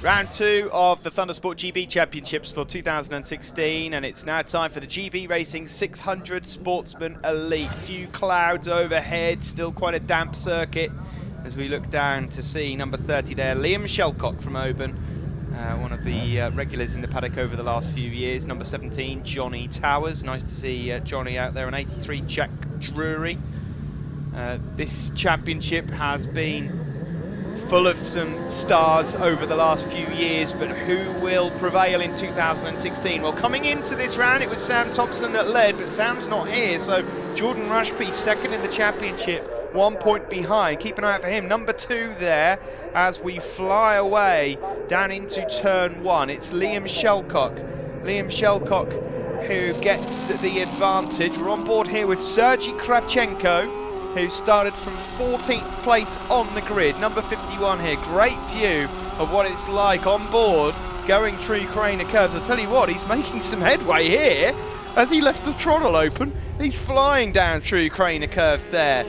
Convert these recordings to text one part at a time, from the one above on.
Round 2 of the Thundersport GB Championships for 2016, and it's now time for the GB Racing 600 Sportsman Elite. Few clouds overhead, still quite a damp circuit as we look down to see number 30 there, Liam Shelcock from Oban, one of the regulars in the paddock over the last few years. Number 17, Johnny Towers. Nice to see Johnny out there. On 83, Jack Drury. This championship has been full of some stars over the last few years, but who will prevail in 2016? Well, coming into this round, it was Sam Thompson that led, but Sam's not here, so Jordan Rushby second in the championship, 1 point behind. Keep an eye out for him. Number 2 there as we fly away down into turn 1. It's Liam Shelcock. Liam Shelcock who gets the advantage. We're on board here with Sergei Kravcenko, who started from 14th place on the grid. Number 51 here. Great view of what it's like on board going through Craner curves. I'll tell you what, he's making some headway here as he left the throttle open. He's flying down through Craner curves there.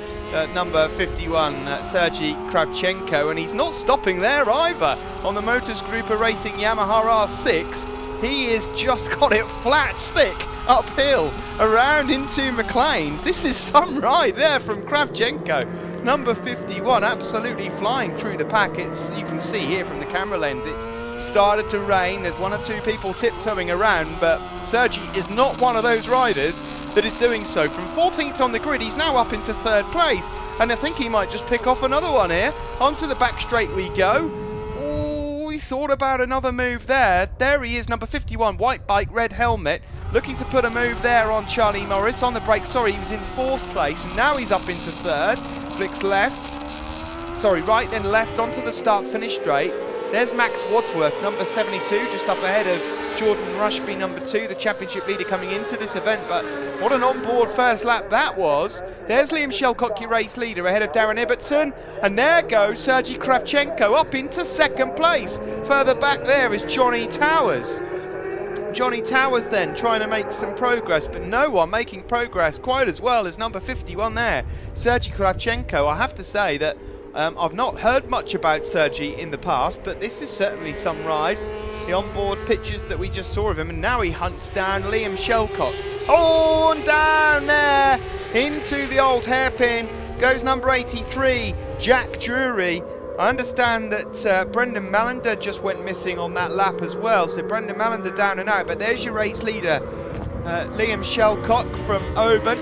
Number 51, Sergei Kravcenko, and he's not stopping there either. On the Motors Group Racing Yamaha R6, he has just got it flat stick uphill around into McLean's. This is some ride there from Kravcenko. Number 51 absolutely flying through the pack. You can see here from the camera lens, it's started to rain. There's 1 or 2 people tiptoeing around, but Sergei is not one of those riders that is doing so. From 14th on the grid, he's now up into 3rd place, and I think he might just pick off another one here. Onto the back straight we go. We thought about another move there. There he is, number 51, white bike, red helmet, looking to put a move there on Charlie Morris. On the brake, sorry, he was in 4th place, and now he's up into 3rd. Flicks left, sorry, right then left onto the start finish straight. There's Max Wadsworth, number 72, just up ahead of Jordan Rushby, number 2, the championship leader coming into this event. But what an on-board first lap that was. There's Liam Shelcock, your race leader, ahead of Darren Ibbotson. And there goes Sergei Kravcenko up into 2nd place. Further back there is Johnny Towers. Johnny Towers then trying to make some progress, but no one making progress quite as well as number 51 there, Sergei Kravcenko. I have to say that I've not heard much about Sergei in the past, but this is certainly some ride. The onboard pictures that we just saw of him, and now he hunts down Liam Shelcock. Oh, and down there into the old hairpin goes number 83, Jack Drury. I understand that Brendan Mallender just went missing on that lap as well, so Brendan Mallender down and out, but there's your race leader, Liam Shelcock from Oban.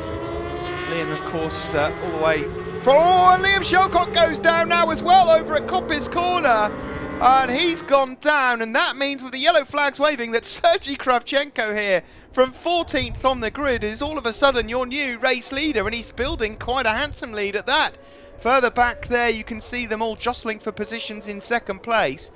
Liam, of course, all the way from... Oh, and Liam Shelcock goes down now as well over at Coppice Corner. And he's gone down, and that means with the yellow flags waving that Sergei Kravcenko here from 14th on the grid is all of a sudden your new race leader, and he's building quite a handsome lead at that. Further back there you can see them all jostling for positions in 2nd place.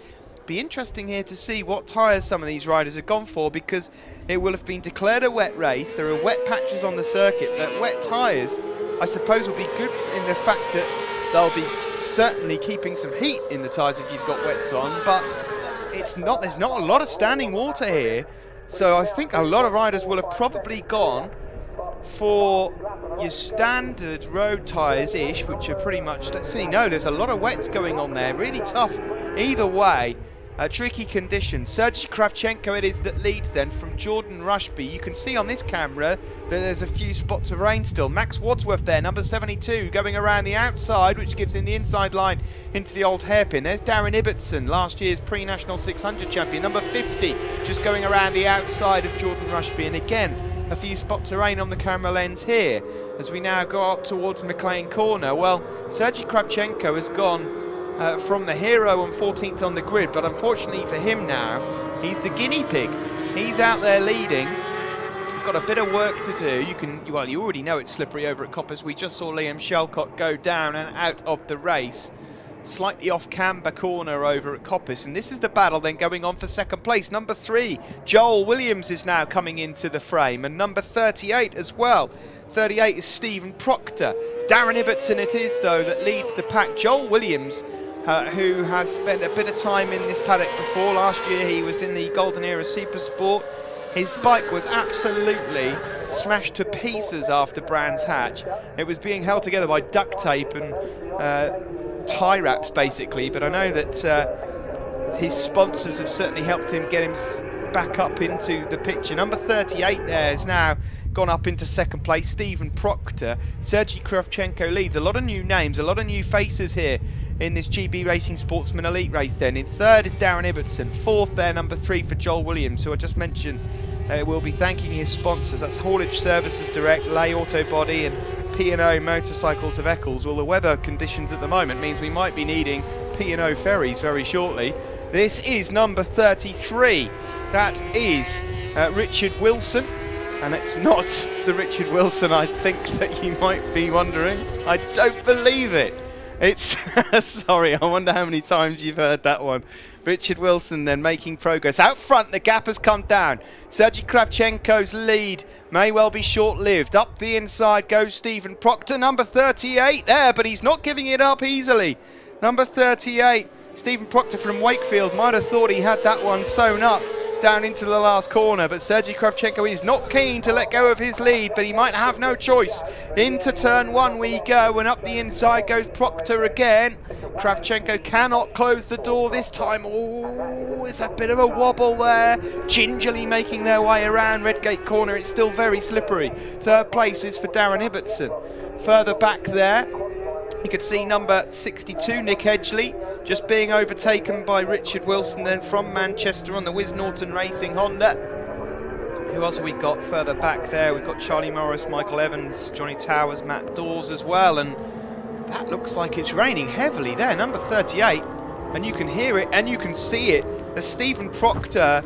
Be interesting here to see what tyres some of these riders have gone for, because it will have been declared a wet race. There are wet patches on the circuit, but wet tyres I suppose will be good in the fact that they'll be certainly keeping some heat in the tyres if you've got wets on, but there's not a lot of standing water here, so I think a lot of riders will have probably gone for your standard road tyres-ish, which are pretty much, let's see, no, there's a lot of wets going on there, really tough either way. Tricky conditions. Sergei Kravcenko it is that leads then from Jordan Rushby. You can see on this camera that there's a few spots of rain still. Max Wadsworth there, number 72, going around the outside, which gives him the inside line into the old hairpin. There's Darren Ibbotson, last year's pre-national 600 champion, number 50, just going around the outside of Jordan Rushby. And again, a few spots of rain on the camera lens here as we now go up towards McLean Corner. Well, Sergei Kravcenko has gone from the hero on 14th on the grid, but unfortunately for him now, he's the guinea pig. He's out there leading. He's got a bit of work to do. You already know it's slippery over at Coppice. We just saw Liam Shelcock go down and out of the race. Slightly off Camber Corner over at Coppice, and this is the battle then going on for 2nd place. Number 3, Joel Williams is now coming into the frame, and number 38 as well. 38 is Stephen Proctor. Darren Ibbotson it is, though, that leads the pack. Joel Williams, who has spent a bit of time in this paddock before. Last year he was in the Golden Era Super Sport. His bike was absolutely smashed to pieces after Brands Hatch. It was being held together by duct tape and tie wraps basically, but I know that his sponsors have certainly helped him get him back up into the picture. Number 38 there has now gone up into second place. Stephen Proctor. Sergei Kravcenko leads. A lot of new names, a lot of new faces here in this GB Racing Sportsman Elite race then. In third is Darren Ibbotson. Fourth there, number 3 for Joel Williams, who I just mentioned will be thanking his sponsors. That's Haulage Services Direct, Lay Auto Body and P&O Motorcycles of Eccles. Well, the weather conditions at the moment means we might be needing P&O ferries very shortly. This is number 33. That is Richard Wilson. And it's not the Richard Wilson I think that you might be wondering. I don't believe it. It's, sorry, I wonder how many times you've heard that one. Richard Wilson then making progress. Out front, the gap has come down. Sergei Kravchenko's lead may well be short-lived. Up the inside goes Stephen Proctor, number 38 there, but he's not giving it up easily. Number 38, Stephen Proctor from Wakefield, might have thought he had that one sewn up down into the last corner, but Sergei Kravchenko is not keen to let go of his lead, but he might have no choice. Into turn 1 we go, and up the inside goes Proctor again. Kravchenko cannot close the door this time. Oh, it's a bit of a wobble there. Gingerly making their way around Redgate corner. It's still very slippery. Third place is for Darren Ibbotson. Further back there, you could see number 62, Nick Edgley, just being overtaken by Richard Wilson then from Manchester on the Wiz Norton Racing Honda. Who else have we got further back there? We've got Charlie Morris, Michael Evans, Johnny Towers, Matt Dawes as well. And that looks like it's raining heavily there, number 38. And you can hear it and you can see it. As Stephen Proctor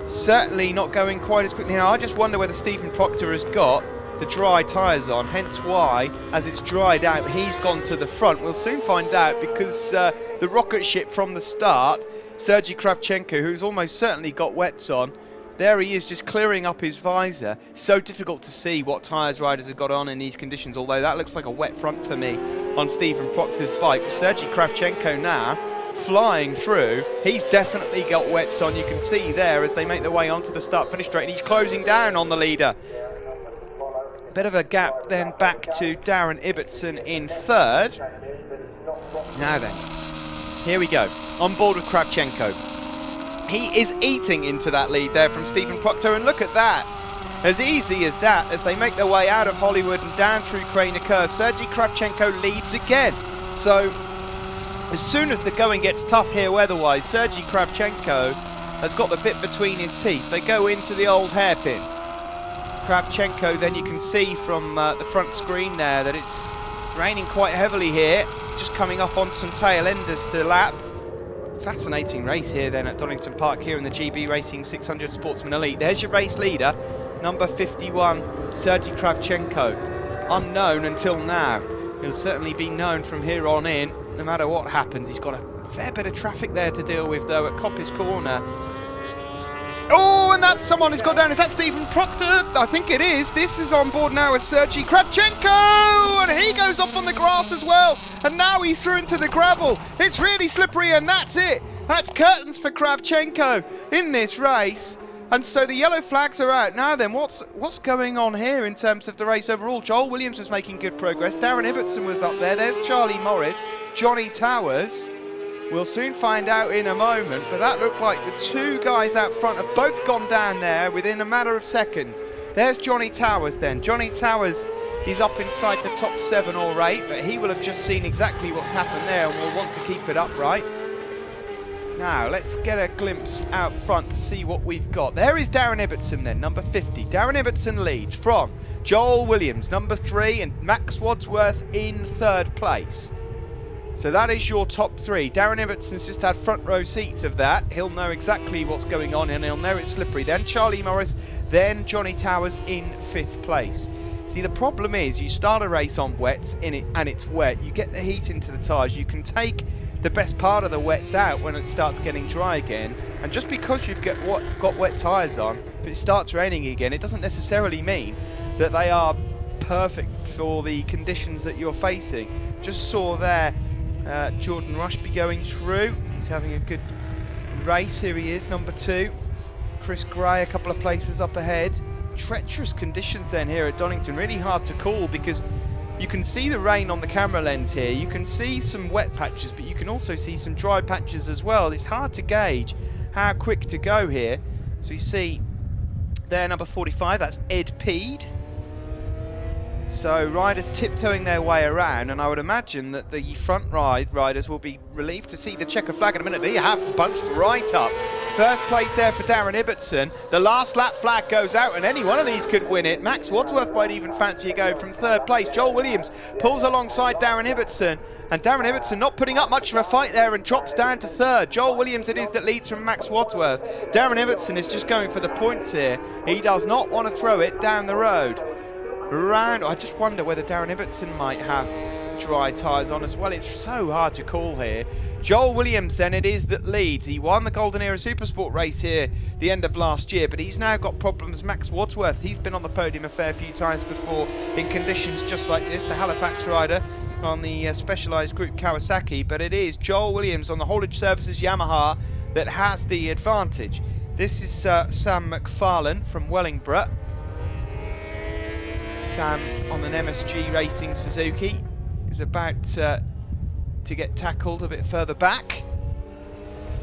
certainly not going quite as quickly. Now, I just wonder whether Stephen Proctor has got the dry tyres on, hence why, as it's dried out, he's gone to the front. We'll soon find out, because the rocket ship from the start, Sergei Kravchenko, who's almost certainly got wets on, there he is just clearing up his visor. So difficult to see what tyres riders have got on in these conditions, although that looks like a wet front for me on Stephen Proctor's bike. But Sergei Kravchenko now flying through. He's definitely got wets on, you can see there as they make their way onto the start-finish straight, and he's closing down on the leader. Bit of a gap then back to Darren Ibbotson in third. Now then, here we go, on board with Kravchenko. He is eating into that lead there from Stephen Proctor, and look at that. As easy as that, as they make their way out of Hollywood and down through Craner Curve, Sergei Kravchenko leads again. So, as soon as the going gets tough here weather-wise, Sergei Kravchenko has got the bit between his teeth. They go into the old hairpin. Kravchenko, then you can see from the front screen there that it's raining quite heavily here, just coming up on some tail enders to lap. Fascinating race here then at Donington Park here in the GB Racing 600 Sportsman Elite. There's your race leader, number 51, Sergei Kravchenko. Unknown until now. He'll certainly be known from here on in, no matter what happens. He's got a fair bit of traffic there to deal with though at Coppice Corner. Oh, and that's someone who's got down. Is that Stephen Proctor? I think it is. This is on board now with Sergei Kravchenko, and he goes off on the grass as well. And now he's through into the gravel. It's really slippery, and that's it. That's curtains for Kravchenko in this race. And so the yellow flags are out. Now then, what's going on here in terms of the race overall? Joel Williams was making good progress. Darren Ibbotson was up there. There's Charlie Morris, Johnny Towers. We'll soon find out in a moment, but that looked like the two guys out front have both gone down there within a matter of seconds. There's Johnny Towers then. Johnny Towers is up inside the top 7 or 8, but he will have just seen exactly what's happened there and will want to keep it upright. Now, let's get a glimpse out front to see what we've got. There is Darren Ibbotson then, number 50. Darren Ibbotson leads from Joel Williams, number 3, and Max Wadsworth in 3rd place. So that is your top 3. Darren Ibbotson's just had front row seats of that. He'll know exactly what's going on and he'll know it's slippery. Then Charlie Morris, then Johnny Towers in 5th place. See, the problem is you start a race on wets in it and it's wet. You get the heat into the tyres. You can take the best part of the wets out when it starts getting dry again. And just because you've got wet tyres on, but it starts raining again, it doesn't necessarily mean that they are perfect for the conditions that you're facing. Just saw there Jordan Rushby going through. He's having a good race. Here he is, number 2. Chris Gray a couple of places up ahead. Treacherous conditions then here at Donington. Really hard to call because You can see the rain on the camera lens here. You can see some wet patches, but you can also see some dry patches as well. It's hard to gauge how quick to go here. So you see there, number 45, that's Ed Peed. So riders tiptoeing their way around, and I would imagine that the front riders will be relieved to see the checkered flag in a minute. They have bunched right up. First place there for Darren Ibbotson. The last lap flag goes out, and any one of these could win it. Max Wadsworth might even fancy a go from third place. Joel Williams pulls alongside Darren Ibbotson, and Darren Ibbotson not putting up much of a fight there and drops down to third. Joel Williams it is that leads from Max Wadsworth. Darren Ibbotson is just going for the points here. He does not want to throw it down the road. I just wonder whether Darren Ibbotson might have dry tyres on as well. It's so hard to call here. Joel Williams then it is that leads. He won the Golden Era Supersport race here the end of last year, but he's now got problems. Max Wadsworth, he's been on the podium a fair few times before in conditions just like this. The Halifax rider on the Specialized Group Kawasaki, but it is Joel Williams on the Haulage Services Yamaha that has the advantage. This is Sam McFarlane from Wellingborough. Sam on an MSG Racing Suzuki is about to get tackled a bit further back.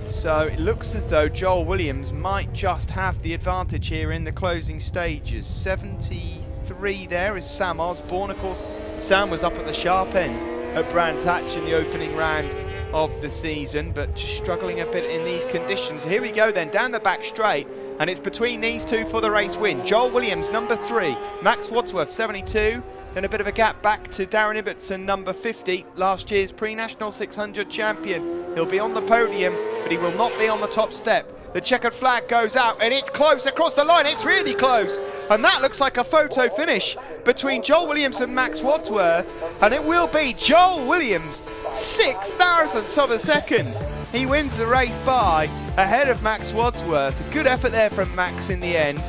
So it looks as though Joel Williams might just have the advantage here in the closing stages. 73 there is Sam Osborne. Of course, Sam was up at the sharp end at Brands Hatch in the opening round of the season, but just struggling a bit in these conditions. Here we go then, down the back straight, and it's between these two for the race win. Joel Williams, number 3, Max Wadsworth, 72, then a bit of a gap back to Darren Ibbotson, number 50, last year's pre-national 600 champion. He'll be on the podium, but he will not be on the top step. The checkered flag goes out, and it's close across the line. It's really close, and that looks like a photo finish between Joel Williams and Max Wadsworth, and it will be Joel Williams 6,000ths of a second. He wins the race by ahead of Max Wadsworth. Good effort there from Max in the end.